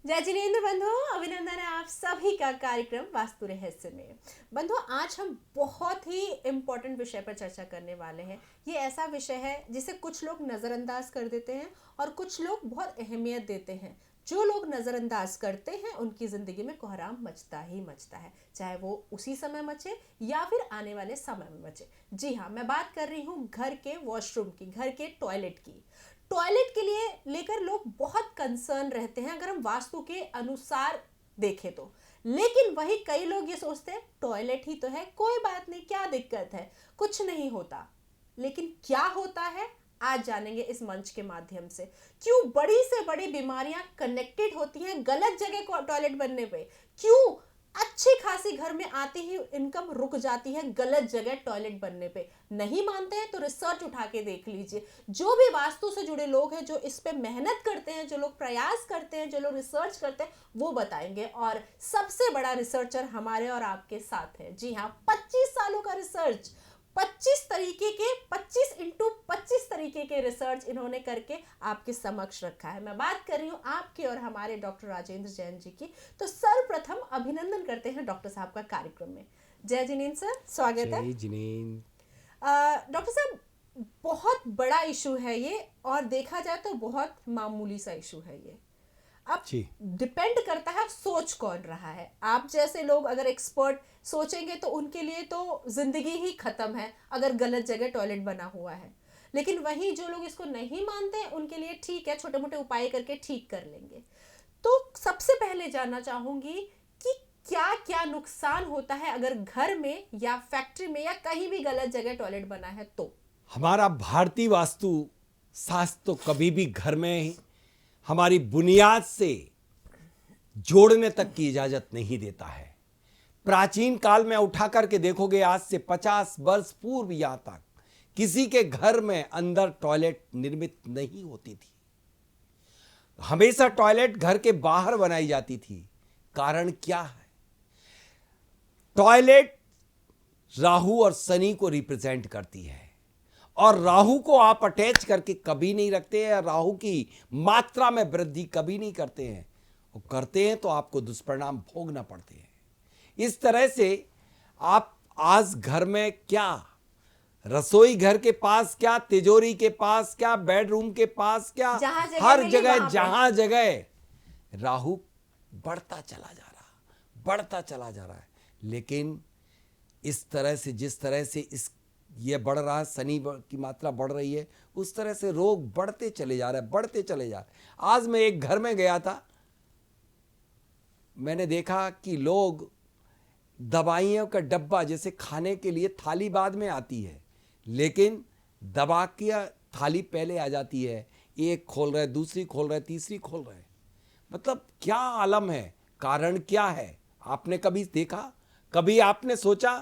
जय जिनेन्द्र बंधु, अभिनंदन है आप सभी का कार्यक्रम वास्तु रहस्य में। बंधु, आज हम बहुत ही इम्पोर्टेंट विषय पर चर्चा करने वाले हैं। ये ऐसा विषय है जिसे कुछ लोग नज़रअंदाज कर देते हैं और कुछ लोग बहुत अहमियत देते हैं। जो लोग नज़रअंदाज करते हैं उनकी ज़िंदगी में कोहराम मचता ही मचता है, चाहे वो उसी समय मचे या फिर आने वाले समय में मचे। जी हाँ, मैं बात कर रही हूँ घर के वॉशरूम की, घर के टॉयलेट की। टॉयलेट के लिए लेकर लोग बहुत कंसर्न रहते हैं अगर हम वास्तु के अनुसार देखें तो। लेकिन वही कई लोग ये सोचते हैं टॉयलेट ही तो है, कोई बात नहीं, क्या दिक्कत है, कुछ नहीं होता। लेकिन क्या होता है आज जानेंगे इस मंच के माध्यम से। क्यों बड़ी से बड़ी बीमारियां कनेक्टेड होती हैं गलत जगह को टॉयलेट बनने पे। क्यों अच्छी खासी घर में आती ही इनकम रुक जाती है गलत जगह टॉयलेट बनने पे। नहीं मानते हैं तो रिसर्च उठा के देख लीजिए। जो भी वास्तु से जुड़े लोग हैं, जो इस पे मेहनत करते हैं, जो लोग प्रयास करते हैं, जो लोग रिसर्च करते हैं, वो बताएंगे। और सबसे बड़ा रिसर्चर हमारे और आपके साथ है। जी हाँ, 25 सालों का रिसर्च, 25 तरीके के रिसर्च इन्होंने करके आपके समक्ष रखा है। मैं बात कर रही हूँ आपके और हमारे डॉक्टर राजेंद्र जैन जी की। तो सर्वप्रथम अभिनंदन करते हैं डॉक्टर साहब का कार्यक्रम में। जय जिनेन्द्र सर, स्वागत है। जय जिनेन्द्र। डॉक्टर साहब, बहुत बड़ा इशू है ये, और देखा जाए तो बहुत मामूली सा इशू है ये। अब जी डिपेंड करता है सोच कौन रहा है। आप जैसे लोग अगर एक्सपर्ट सोचेंगे तो उनके लिए तो जिंदगी ही खत्म है अगर गलत जगह टॉयलेट बना हुआ है। लेकिन वहीं जो लोग इसको नहीं मानते उनके लिए ठीक है, छोटे मोटे उपाय करके ठीक कर लेंगे। तो सबसे पहले जानना चाहूंगी कि क्या क्या नुकसान होता है अगर घर में या फैक्ट्री में या कहीं भी गलत जगह टॉयलेट बना है तो। हमारा भारतीय वास्तु शास्त्र तो कभी भी घर में हमारी बुनियाद से जोड़ने तक की इजाजत नहीं देता है। प्राचीन काल में उठा करके देखोगे, आज से 50 वर्ष पूर्व यहां तक किसी के घर में अंदर टॉयलेट निर्मित नहीं होती थी। हमेशा टॉयलेट घर के बाहर बनाई जाती थी। कारण क्या है? टॉयलेट राहु और शनि को रिप्रेजेंट करती है, और राहु को आप अटैच करके कभी नहीं रखते हैं। राहु की मात्रा में वृद्धि कभी नहीं करते हैं, और करते हैं तो आपको दुष्परिणाम भोगना पड़ते हैं। इस तरह से आप आज घर में क्या, रसोई घर के पास क्या, तिजोरी के पास क्या, बेडरूम के पास क्या, हर जगह जहां जगह राहु बढ़ता चला जा रहा है। लेकिन इस तरह से, जिस तरह से ये बढ़ रहा है, शनि की मात्रा बढ़ रही है, उस तरह से रोग बढ़ते चले जा रहे हैं। आज मैं एक घर में गया था, मैंने देखा कि लोग दवाइयों का डब्बा, जैसे खाने के लिए थाली बाद में आती है, लेकिन दवा की थाली पहले आ जाती है। एक खोल रहे, दूसरी खोल रहे, तीसरी खोल रहे। मतलब क्या आलम है? कारण क्या है? आपने कभी देखा? कभी आपने सोचा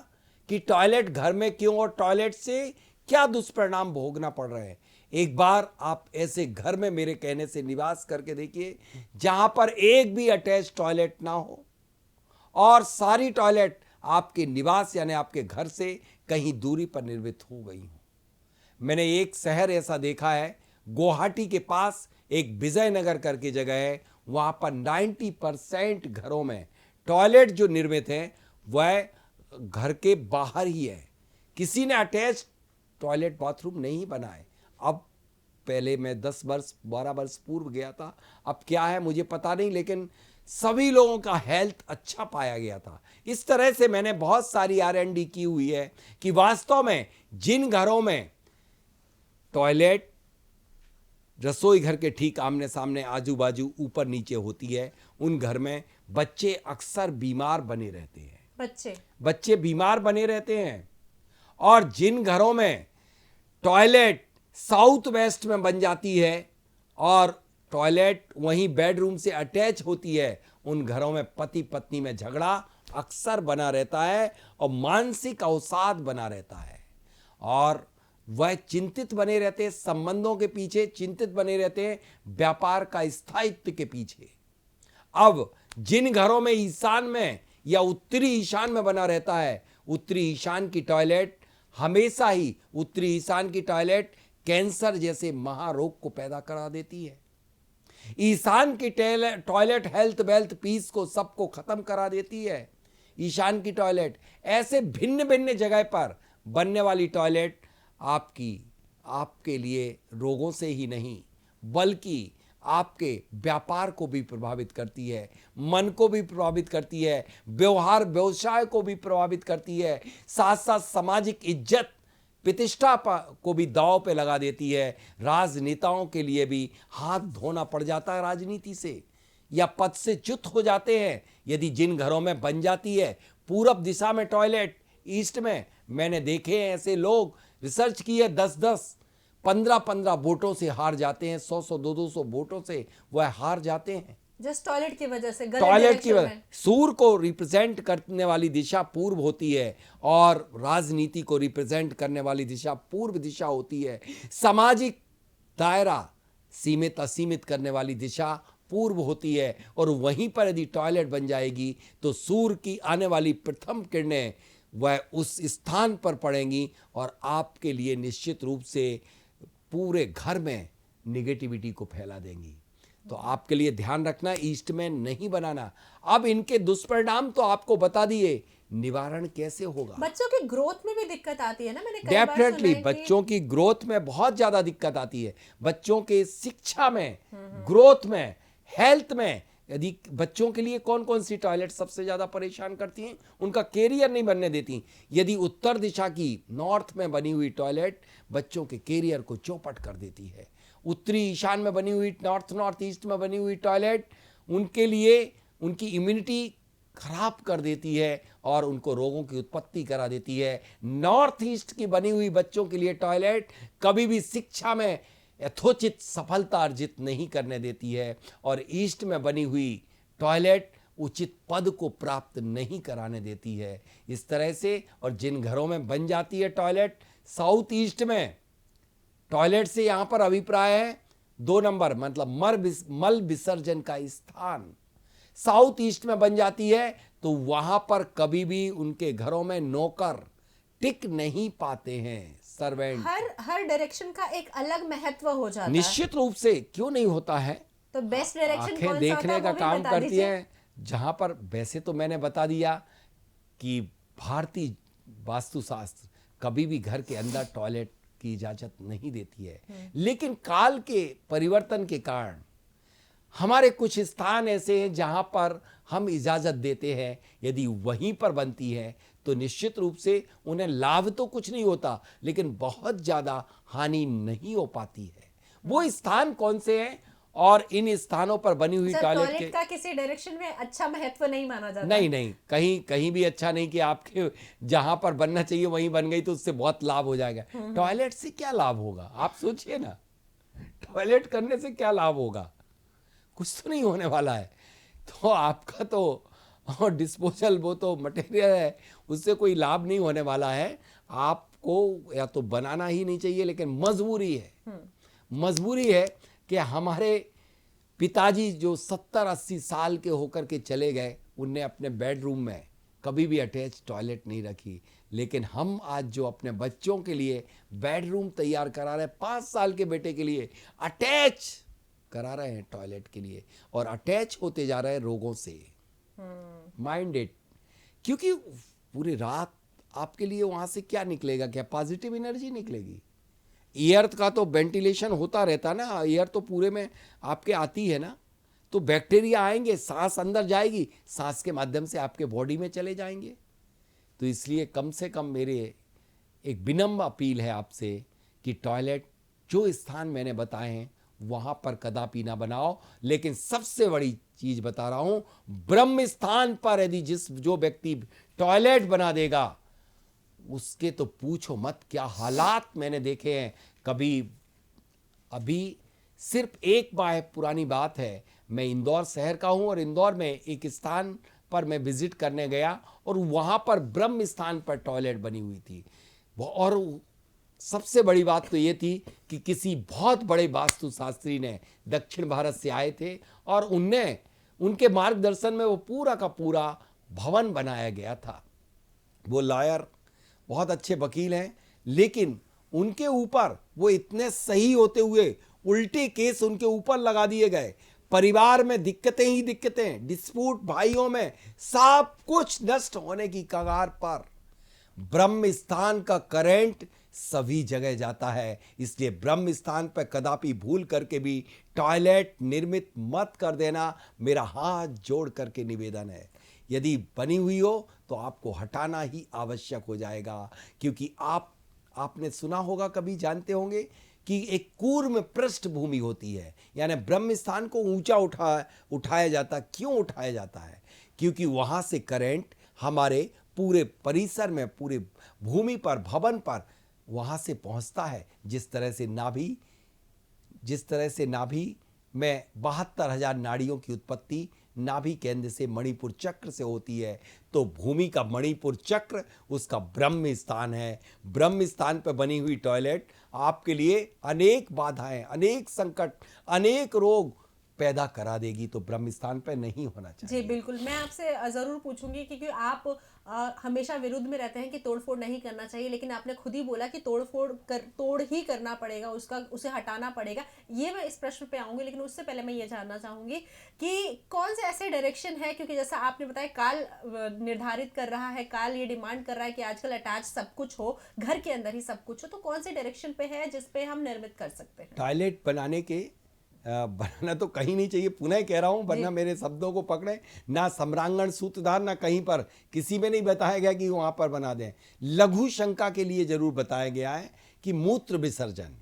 कि टॉयलेट घर में क्यों, और टॉयलेट से क्या दुष्परिणाम भोगना पड़ रहे हैं? एक बार आप ऐसे घर में मेरे कहने से निवास करके देखिए, जहां पर एक भी अटैच टॉयलेट ना हो, और सारी टॉयलेट आपके निवास यानी आपके घर से कहीं दूरी पर निर्मित हो गई हो। मैंने एक शहर ऐसा देखा है, गुवाहाटी के पास एक विजयनगर करके जगह है, वहां पर 90% घरों में टॉयलेट जो निर्मित है वह घर के बाहर ही है। किसी ने अटैच टॉयलेट बाथरूम नहीं बनाए। अब पहले मैं 10 वर्ष 12 वर्ष पूर्व गया था, अब क्या है मुझे पता नहीं, लेकिन सभी लोगों का हेल्थ अच्छा पाया गया था। इस तरह से मैंने बहुत सारी R&D की हुई है कि वास्तव में जिन घरों में टॉयलेट रसोई घर के ठीक आमने सामने, आजू बाजू, ऊपर नीचे होती है, उन घर में बच्चे अक्सर बीमार बने रहते हैं। बच्चे बीमार बने रहते हैं। और जिन घरों में टॉयलेट साउथ वेस्ट में बन जाती है और टॉयलेट वहीं बेडरूम से अटैच होती है, उन घरों में पति पत्नी में झगड़ा अक्सर बना रहता है और मानसिक अवसाद बना रहता है, और वह चिंतित बने रहते हैं, संबंधों के पीछे चिंतित बने रहते हैं, व्यापार का स्थायित्व के पीछे। अब जिन घरों में ईशान में या उत्तरी ईशान में बना रहता है, उत्तरी ईशान की टॉयलेट हमेशा ही, उत्तरी ईशान की टॉयलेट कैंसर जैसे महारोग को पैदा करा देती है। ईशान की टॉयलेट हेल्थ वेल्थ पीस को सबको खत्म करा देती है। ईशान की टॉयलेट ऐसे भिन्न भिन्न जगह पर बनने वाली टॉयलेट आपके लिए रोगों से ही नहीं बल्कि आपके व्यापार को भी प्रभावित करती है, मन को भी प्रभावित करती है, व्यवसाय को भी प्रभावित करती है, साथ साथ सामाजिक इज्जत प्रतिष्ठा को भी दांव पे लगा देती है। राजनेताओं के लिए भी हाथ धोना पड़ जाता है राजनीति से, या पद से च्युत हो जाते हैं यदि जिन घरों में बन जाती है पूरब दिशा में टॉयलेट, ईस्ट में। मैंने देखे हैं ऐसे लोग, रिसर्च की है, 10-10 15-15 वोटों से हार जाते हैं, 100-100 200 वोटों से वह हार जाते हैं जस्ट टॉयलेट की वजह से, गलत टॉयलेट की डायरेक्शन वजह। में। सूर्य को रिप्रेजेंट करने वाली दिशा पूर्व होती है और राजनीति को रिप्रेजेंट करने वाली दिशा पूर्व दिशा होती है। सामाजिक दायरा सीमित असीमित करने वाली दिशा पूर्व होती है, और वहीं पर यदि टॉयलेट बन जाएगी तो सूर्य की आने वाली प्रथम किरणें वह उस स्थान पर पड़ेंगी और आपके लिए निश्चित रूप से पूरे घर में निगेटिविटी को फैला देंगी। तो आपके लिए ध्यान रखना, ईस्ट में नहीं बनाना। अब इनके दुष्परिणाम तो आपको बता दिए, निवारण कैसे होगा? बच्चों की ग्रोथ में भी दिक्कत आती है ना, मैंने कई बार सुना डेफिनेटली है कि बच्चों की ग्रोथ में बहुत ज्यादा दिक्कत आती है, बच्चों के शिक्षा में, ग्रोथ में, हेल्थ में। यदि बच्चों के लिए कौन कौन सी टॉयलेट सबसे ज्यादा परेशान करती हैं? उनका कैरियर नहीं बनने देती। यदि उत्तर दिशा की नॉर्थ में बनी हुई टॉयलेट बच्चों के कैरियर को चौपट कर देती है। उत्तरी ईशान में बनी हुई, नॉर्थ ईस्ट में बनी हुई टॉयलेट उनके लिए उनकी इम्यूनिटी खराब कर देती है और उनको रोगों की उत्पत्ति करा देती है। नॉर्थ ईस्ट की बनी हुई बच्चों के लिए टॉयलेट कभी भी शिक्षा में यथोचित सफलता अर्जित नहीं करने देती है, और ईस्ट में बनी हुई टॉयलेट उचित पद को प्राप्त नहीं कराने देती है। इस तरह से, और जिन घरों में बन जाती है टॉयलेट साउथ ईस्ट में, टॉयलेट से यहां पर अभिप्राय है 2 नंबर, मतलब मल विसर्जन का स्थान साउथ ईस्ट में बन जाती है, तो वहां पर कभी भी उनके घरों में नौकर टिक नहीं पाते हैं, सर्वेंट। हर डायरेक्शन का एक अलग महत्व हो जाता है। निश्चित रूप से क्यों नहीं होता है? तो बेस्ट डायरेक्शन आंखें कौन सा देखने होता है का वो भी काम बता करती दीजिए। हैं, जहां पर वैसे तो मैंने बता दिया कि भारतीय वास्तुशास्त्र कभी भी घर के अंदर टॉयलेट की इजाजत नहीं देती है, लेकिन काल के परिवर्तन के कारण हमारे कुछ स्थान ऐसे हैं जहां पर हम इजाजत देते हैं। यदि वहीं पर बनती है तो निश्चित रूप से उन्हें लाभ तो कुछ नहीं होता, लेकिन बहुत ज्यादा हानि नहीं हो पाती है। वो स्थान कौन से हैं, और इन स्थानों पर बनी हुई सर, टॉयलेट टॉयलेट का किसी डायरेक्शन में अच्छा महत्व नहीं माना जाता। नहीं, कहीं भी अच्छा नहीं कि आपके जहां पर बनना चाहिए वहीं बन गई तो उससे बहुत लाभ हो जाएगा। टॉयलेट से क्या लाभ होगा, आप सोचिए ना। टॉयलेट करने से क्या लाभ होगा? कुछ तो नहीं होने वाला है। तो आपका तो डिस्पोजल वो तो मटेरियल है, उससे कोई लाभ नहीं होने वाला है। आपको या तो बनाना ही नहीं चाहिए, लेकिन मजबूरी है कि हमारे पिताजी जो 70-80 साल के होकर के चले गए, उनने अपने बेडरूम में कभी भी अटैच टॉयलेट नहीं रखी। लेकिन हम आज जो अपने बच्चों के लिए बेडरूम तैयार करा रहे हैं, 5 साल के बेटे के लिए अटैच करा रहे हैं टॉयलेट के लिए, और अटैच होते जा रहे हैं रोगों से। माइंड इट, क्योंकि पूरी रात आपके लिए वहां से क्या निकलेगा? क्या पॉजिटिव एनर्जी निकलेगी? एयर का तो वेंटिलेशन होता रहता ना, एयर तो पूरे में आपके आती है ना, तो बैक्टीरिया आएंगे, सांस अंदर जाएगी, सांस के माध्यम से आपके बॉडी में चले जाएंगे। तो इसलिए कम से कम मेरे एक विनम्र अपील है आपसे कि टॉयलेट जो स्थान मैंने बताए हैं वहां पर कदापि ना बनाओ। लेकिन सबसे बड़ी चीज बता रहा हूं, ब्रह्म स्थान पर यदि जो व्यक्ति टॉयलेट बना देगा उसके तो पूछो मत क्या हालात मैंने देखे हैं। कभी अभी सिर्फ एक बार पुरानी बात है, मैं इंदौर शहर का हूं और इंदौर में एक स्थान पर मैं विजिट करने गया और वहां पर ब्रह्म स्थान पर टॉयलेट बनी हुई थी। और सबसे बड़ी बात तो ये थी कि किसी बहुत बड़े वास्तुशास्त्री ने दक्षिण भारत से आए थे और उनके मार्गदर्शन में वो पूरा का पूरा भवन बनाया गया था। वो लॉयर बहुत अच्छे वकील हैं, लेकिन उनके ऊपर वो इतने सही होते हुए उल्टे केस उनके ऊपर लगा दिए गए। परिवार में दिक्कतें ही दिक्कतें, डिस्प्यूट भाइयों में, सब कुछ नष्ट होने की कगार पर। ब्रह्म स्थान का करंट सभी जगह जाता है, इसलिए ब्रह्म स्थान पर कदापि भूल करके भी टॉयलेट निर्मित मत कर देना, मेरा हाथ जोड़ करके निवेदन है। यदि बनी हुई हो तो आपको हटाना ही आवश्यक हो जाएगा, क्योंकि आपने सुना होगा, कभी जानते होंगे कि एक कूर्म पृष्ठभूमि होती है, यानी ब्रह्म स्थान को ऊंचा उठाया जाता। क्यों उठाया जाता है? क्योंकि वहां से करंट हमारे पूरे परिसर में, पूरे भूमि पर, भवन पर वहां से पहुंचता है। जिस तरह से नाभि में 72,000 नाड़ियों की उत्पत्ति नाभि केंद्र से मणिपुर चक्र से होती है, तो भूमि का मणिपुर चक्र उसका ब्रह्म स्थान है। ब्रह्म स्थान पर बनी हुई टॉयलेट आपके लिए अनेक बाधाएं, अनेक संकट, अनेक रोग पैदा करा देगी, तो ब्रह्म स्थान पर नहीं होना चाहिए। जी बिल्कुल, मैं आपसे ज़रूर पूछूंगी, क्योंकि आप हमेशा विरुद्ध में रहते हैं कि तोड़फोड़ नहीं करना चाहिए, लेकिन आपने खुद ही बोला कि तोड़ ही करना पड़ेगा, उसे हटाना पड़ेगा। ये मैं इस प्रश्न पे आऊंगी, लेकिन उससे पहले मैं ये जानना चाहूंगी कि कौन से ऐसे डायरेक्शन है, क्योंकि जैसा आपने बताया काल निर्धारित कर रहा है, काल ये डिमांड कर रहा है कि आजकल अटैच सब कुछ हो, घर के अंदर ही सब कुछ हो, तो कौन से डायरेक्शन पे है जिसपे हम निर्मित कर सकते हैं? टॉयलेट बनाना तो कहीं नहीं चाहिए, पुनः कह रहा हूं, वरना मेरे शब्दों को पकड़े ना। सम्रांगण सूत्रधार ना कहीं पर किसी में नहीं बताया गया कि वहां पर बना दें। लघु शंका के लिए जरूर बताया गया है कि मूत्र विसर्जन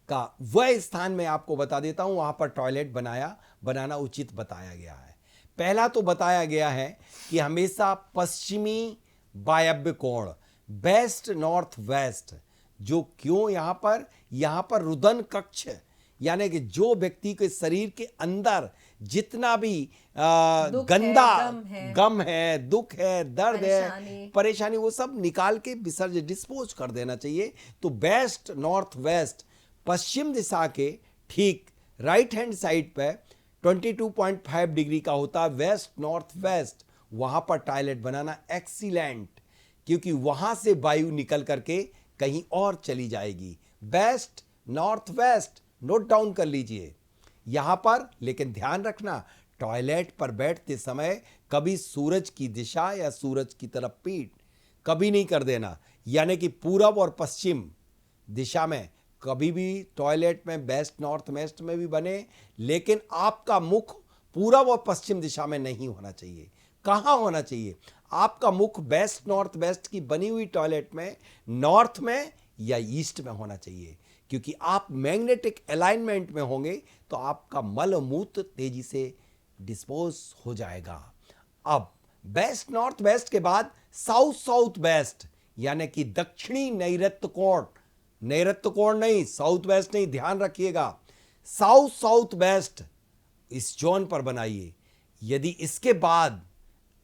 का वह स्थान मैं आपको बता देता हूं, वहां पर टॉयलेट बनाना उचित बताया गया है। पहला तो बताया गया है कि हमेशा पश्चिमी वायव्य कोण, वेस्ट नॉर्थ वेस्ट, जो क्यों यहां पर रुदन कक्ष, यानी कि जो व्यक्ति के शरीर के अंदर जितना भी गंदा गम है, दुख है, दर्द है, परेशानी, वो सब निकाल के विसर्जन, डिस्पोज कर देना चाहिए। तो वेस्ट नॉर्थ वेस्ट, पश्चिम दिशा के ठीक राइट हैंड साइड पे 22.5 डिग्री का होता है वेस्ट नॉर्थ वेस्ट, वहां पर टॉयलेट बनाना एक्सीलेंट, क्योंकि वहां से वायु निकल करके कहीं और चली जाएगी। West north west note down कर लीजिए यहां पर। लेकिन ध्यान रखना, टॉयलेट पर बैठते समय कभी सूरज की दिशा या सूरज की तरफ पीठ कभी नहीं कर देना, यानी कि पूरब और पश्चिम दिशा में कभी भी टॉयलेट में वेस्ट नॉर्थ वेस्ट में भी बने, लेकिन आपका मुख पूरब और पश्चिम दिशा में नहीं होना चाहिए। कहां होना चाहिए? आपका मुख वेस्ट नॉर्थ वेस्ट की बनी हुई टॉयलेट में नॉर्थ में या ईस्ट में होना चाहिए, क्योंकि आप मैग्नेटिक अलाइनमेंट में होंगे तो आपका मल मूत्र तेजी से डिस्पोज हो जाएगा। अब वेस्ट नॉर्थ वेस्ट के बाद साउथ साउथ वेस्ट, यानी कि दक्षिणी नैऋत्य कोण नहीं, साउथ वेस्ट नहीं, ध्यान रखिएगा, साउथ साउथ वेस्ट इस जोन पर बनाइए। यदि इसके बाद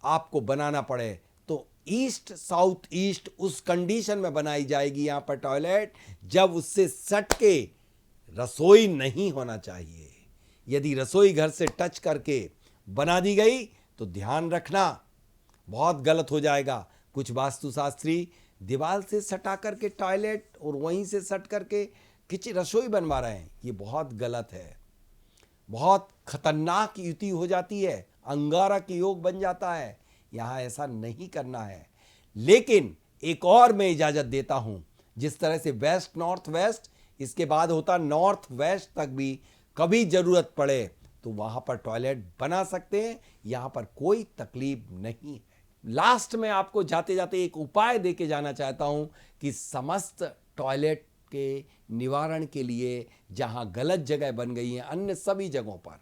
आपको बनाना पड़े तो ईस्ट साउथ ईस्ट उस कंडीशन में बनाई जाएगी यहां पर टॉयलेट, जब उससे सट के रसोई नहीं होना चाहिए। यदि रसोई घर से टच करके बना दी गई तो ध्यान रखना बहुत गलत हो जाएगा। कुछ वास्तुशास्त्री दीवार से सटा करके टॉयलेट और वहीं से सट करके किचन रसोई बनवा रहे हैं, ये बहुत गलत है, बहुत खतरनाक युति हो जाती है, अंगारक योग बन जाता है। यहां ऐसा नहीं करना है। लेकिन एक और मैं इजाजत देता हूं, जिस तरह से वेस्ट नॉर्थ वेस्ट, इसके बाद होता नॉर्थ वेस्ट तक भी कभी जरूरत पड़े तो वहां पर टॉयलेट बना सकते हैं, यहां पर कोई तकलीफ नहीं है। लास्ट में आपको जाते जाते एक उपाय देके जाना चाहता हूं कि समस्त टॉयलेट के निवारण के लिए जहां गलत जगह बन गई हैं अन्य सभी जगहों पर,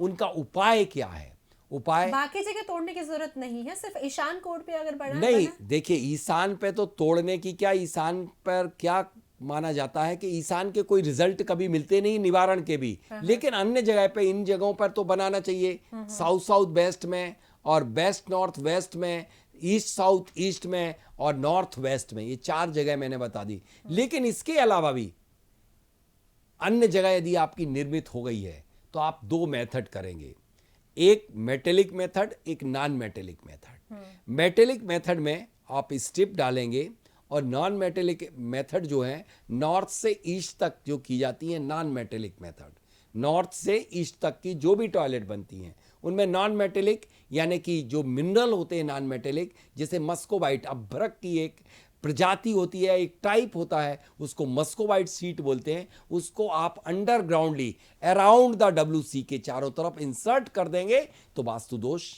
उनका उपाय क्या है? उपाय, बाकी जगह तोड़ने की जरूरत नहीं है, सिर्फ ईशान कोण पे अगर बढ़ा नहीं। देखिए, ईशान पे तो तोड़ने की क्या, ईशान पर क्या माना जाता है कि ईशान के कोई रिजल्ट कभी मिलते नहीं निवारण के भी, लेकिन अन्य जगह पे, इन जगहों पर तो बनाना चाहिए। साउथ साउथ वेस्ट में और वेस्ट नॉर्थ वेस्ट में, ईस्ट साउथ ईस्ट में और नॉर्थ वेस्ट में, ये 4 जगह मैंने बता दी। लेकिन इसके अलावा भी अन्य जगह यदि आपकी निर्मित हो गई है तो आप 2 मेथड करेंगे, एक मेटेलिक मेथड, एक non metallic method. Metallic method में आप स्ट्रिप डालेंगे और नॉन मेटेलिक मेथड जो है नॉर्थ से ईस्ट तक जो की जाती है नॉन मेटेलिक मेथड। नॉर्थ से ईस्ट तक की जो भी टॉयलेट बनती हैं उनमें नॉन मेटेलिक यानी कि जो मिनरल होते हैं नॉन मेटेलिक, जैसे मस्कोबाइट, अभ्रक की एक प्रजाति होती है, एक टाइप होता है, उसको मस्कोबाइट सीट बोलते हैं। उसको आप अंडरग्राउंडली अराउंड द WC के चारों तरफ इंसर्ट कर देंगे तो वास्तु दोष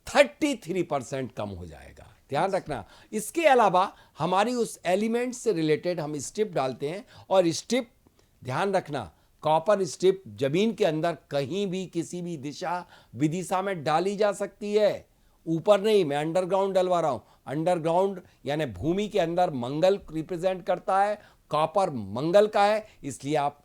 33% कम हो जाएगा। ध्यान रखना। इसके अलावा हमारी उस एलिमेंट से रिलेटेड हम स्ट्रिप डालते हैं, और स्ट्रिप ध्यान रखना, कॉपर स्ट्रिप जमीन के अंदर कहीं भी किसी भी दिशा विदिशा में डाली जा सकती है। ऊपर नहीं, मैं अंडरग्राउंड डलवा रहा हूं। अंडरग्राउंड यानी भूमि के अंदर मंगल रिप्रेजेंट करता है, कॉपर मंगल का है, इसलिए आप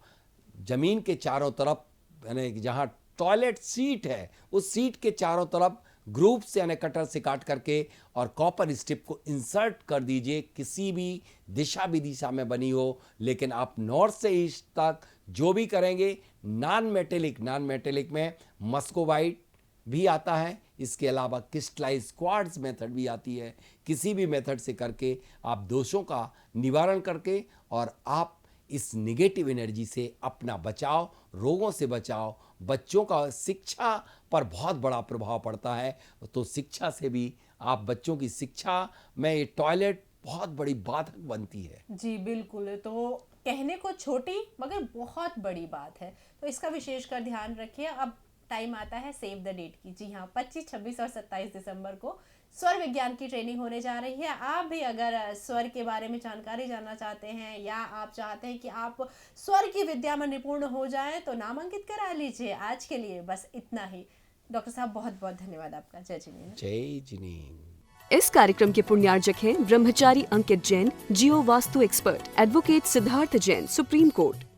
जमीन के चारों तरफ यानी जहां टॉयलेट सीट है उस सीट के चारों तरफ ग्रुप से यानी कटर से काट करके और कॉपर स्ट्रिप को इंसर्ट कर दीजिए, किसी भी दिशा विदिशा में बनी हो। लेकिन आप नॉर्थ से ईस्ट तक जो भी करेंगे, नॉन मेटेलिक में मस्कोबाइट भी आता है, इसके अलावा क्रिस्टलाइज क्वार्ट्ज मेथड भी आती है। किसी भी मेथड से करके आप दोषों का निवारण करके और आप इस निगेटिव एनर्जी से अपना बचाव, रोगों से बचाव। बच्चों का शिक्षा पर बहुत बड़ा प्रभाव पड़ता है, तो शिक्षा से भी आप बच्चों की शिक्षा में ये टॉयलेट बहुत बड़ी बाधक बनती है। जी बिल्कुल, तो कहने को छोटी मगर बहुत बड़ी बात है, तो इसका विशेषकर ध्यान रखिए। अब टाइम आता है सेव द डेट की। जी हाँ, 25, 26 और 27 दिसंबर को स्वर विज्ञान की ट्रेनिंग होने जा रही है। आप भी अगर स्वर के बारे में जानकारी जानना चाहते हैं या आप चाहते हैं कि आप स्वर की विद्या में निपुण हो जाएं, तो नामांकित करा लीजिए। आज के लिए बस इतना ही। डॉक्टर साहब बहुत बहुत धन्यवाद आपका। जय जिनेन्द्र। जय जिनेन्द्र। इस कार्यक्रम के पुण्यार्जक हैं ब्रह्मचारी Ankit Jain, geo vastu expert, advocate Siddharth Jain, supreme court.